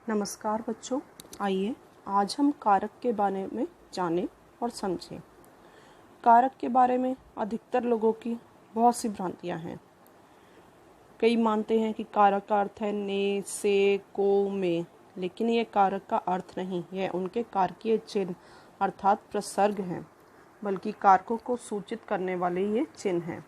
नमस्कार बच्चों, आइए आज हम कारक के बारे में जानें और समझें। कारक के बारे में अधिकतर लोगों की बहुत सी भ्रांतियां हैं। कई मानते हैं कि कारक का अर्थ है ने, से, को, में, लेकिन ये कारक का अर्थ नहीं, यह उनके कारकीय चिन्ह अर्थात प्रसर्ग हैं, बल्कि कारकों को सूचित करने वाले ये चिन्ह हैं।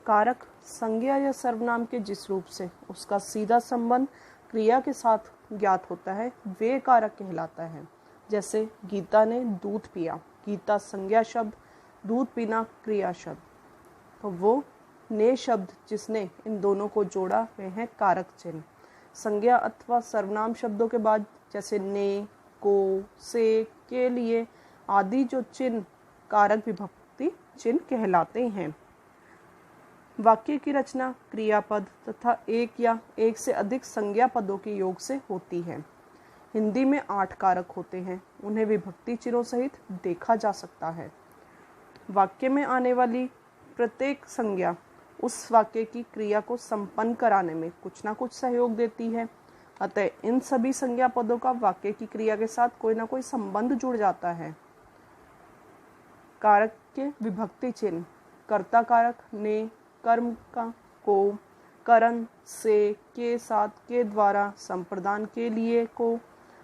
कारक संज्ञा या सर्वनाम के जिस रूप से उसका सीधा संबंध क्रिया के साथ ज्ञात होता है वे कारक कहलाता है। जैसे गीता ने दूध पिया, गीता संज्ञा शब्द, दूध पीना क्रिया शब्द। तो वो ने शब्द जिसने इन दोनों को जोड़ा वे हैं कारक चिन्ह। संज्ञा अथवा सर्वनाम शब्दों के बाद जैसे ने, को, से, के लिए आदि जो चिन्ह कारक विभक्ति चिन्ह कहलाते हैं। वाक्य की रचना क्रियापद तथा एक या एक से अधिक संज्ञा पदों के योग से होती है। हिंदी में 8 कारक होते हैं, उन्हें विभक्ति चिन्हों सहित देखा जा सकता है। वाक्य में आने वाली प्रत्येक संज्ञा उस वाक्य की क्रिया को संपन्न कराने में कुछ ना कुछ सहयोग देती है। अतः इन सभी संज्ञा पदों का वाक्य की क्रिया के साथ कोई ना कोई संबंध जुड़ जाता है। कारक के विभक्ति चिन्ह कर्ता कारक ने, कर्म का को, करण से, के साथ, के द्वारा, संप्रदान के लिए को,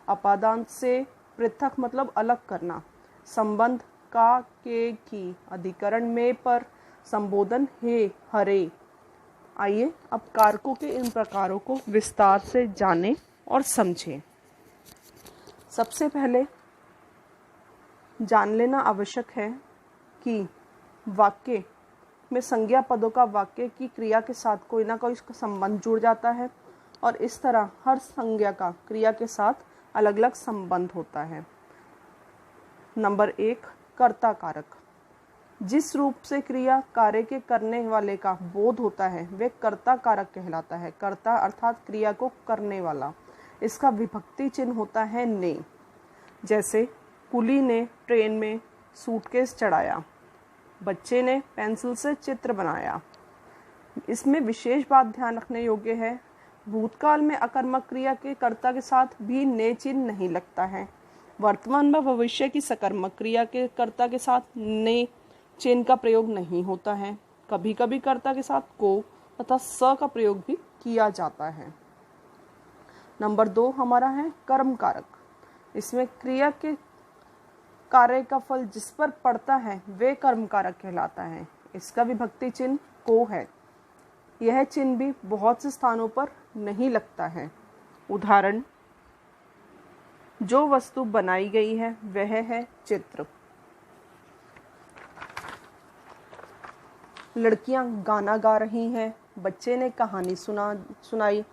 अपादान से पृथक मतलब अलग करना, संबंध का, के, की, अधिकरण में पर, संबोधन हे, हरे। आइए अब कारकों के इन प्रकारों को विस्तार से जानें और समझें। सबसे पहले जान लेना आवश्यक है कि वाक्य में संज्ञा पदों का वाक्य की क्रिया के साथ कोई ना कोई संबंध जुड़ जाता है और इस तरह हर संज्ञा का क्रिया के साथ अलग अलग संबंध होता है। नंबर 1, कर्ता कारक। जिस रूप से क्रिया कार्य के करने वाले का बोध होता है वे कर्ता कारक कहलाता है। कर्ता अर्थात क्रिया को करने वाला। इसका विभक्ति चिन्ह होता है ने। जैसे कुली ने ट्रेन में सूटकेस चढ़ाया, बच्चे ने पेंसिल से चित्र बनाया। इसमें विशेष बात ध्यान रखने योग्य है, भूतकाल में अकर्मक क्रिया के कर्ता के साथ भी ने चिन्ह नहीं लगता है। वर्तमान व भविष्य की सकर्मक क्रिया के कर्ता के साथ ने चिन्ह का प्रयोग नहीं होता है। कभी कभी कर्ता के साथ को तथा स का प्रयोग भी किया जाता है। नंबर 2 हमारा है कर्म कारक। इसमें क्रिया के कार्य का फल जिस पर पड़ता है वे कर्म कारक कहलाता है। इसका विभक्ति चिन्ह को है। यह चिन्ह भी बहुत से स्थानों पर नहीं लगता है। उदाहरण, जो वस्तु बनाई गई है वह है चित्र। लड़कियां गाना गा रही हैं, बच्चे ने कहानी सुनाई।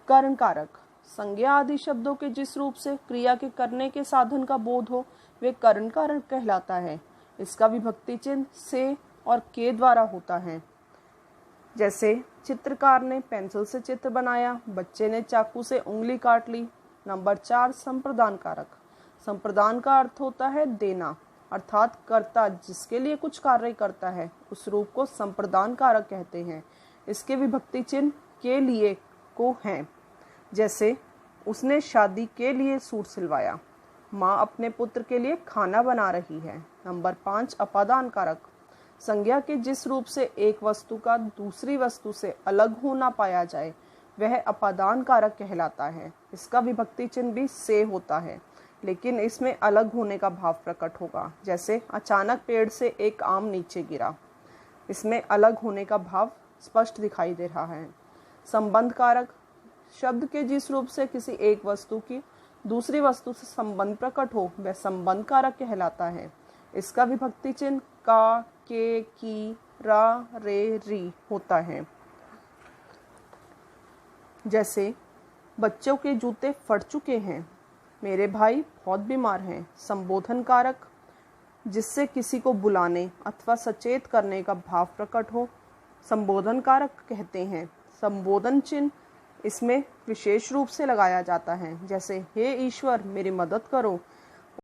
कर्ण कारक संज्ञा आदि शब्दों के जिस रूप से क्रिया के करने के साधन का बोध हो वे कर्ण कारक कहलाता है। इसका विभक्ति चिन्ह से और के द्वारा होता है। जैसे चित्रकार ने पेंसिल से चित्र बनाया, बच्चे ने चाकू से उंगली काट ली। नंबर 4 संप्रदान कारक। संप्रदान का अर्थ होता है देना, अर्थात कर्ता जिसके लिए कुछ कार्य करता है उस रूप को संप्रदान कारक कहते हैं। इसके विभक्ति चिन्ह के लिए को हैं। जैसे उसने शादी के लिए सूट सिलवाया, माँ अपने पुत्र के लिए खाना बना रही है। नंबर 5 अपादान कारक। संज्ञा के जिस रूप से एक वस्तु का दूसरी वस्तु से अलग होना पाया जाए वह अपादान कारक कहलाता है। इसका विभक्ति चिन्ह भी से होता है, लेकिन इसमें अलग होने का भाव प्रकट होगा। जैसे अचानक पेड़ से एक आम नीचे गिरा, इसमें अलग होने का भाव स्पष्ट दिखाई दे रहा है। संबंध कारक शब्द के जिस रूप से किसी एक वस्तु की दूसरी वस्तु से संबंध प्रकट हो वह संबंध कारक कहलाता है। इसका विभक्ति चिन्ह का, के, की, रा, रे, री होता है। जैसे बच्चों के जूते फट चुके हैं, मेरे भाई बहुत बीमार हैं। संबोधन कारक जिससे किसी को बुलाने अथवा सचेत करने का भाव प्रकट हो संबोधन कारक कहते हैं। संबोधन चिन्ह इसमें विशेष रूप से लगाया जाता है। जैसे हे ईश्वर मेरी मदद करो,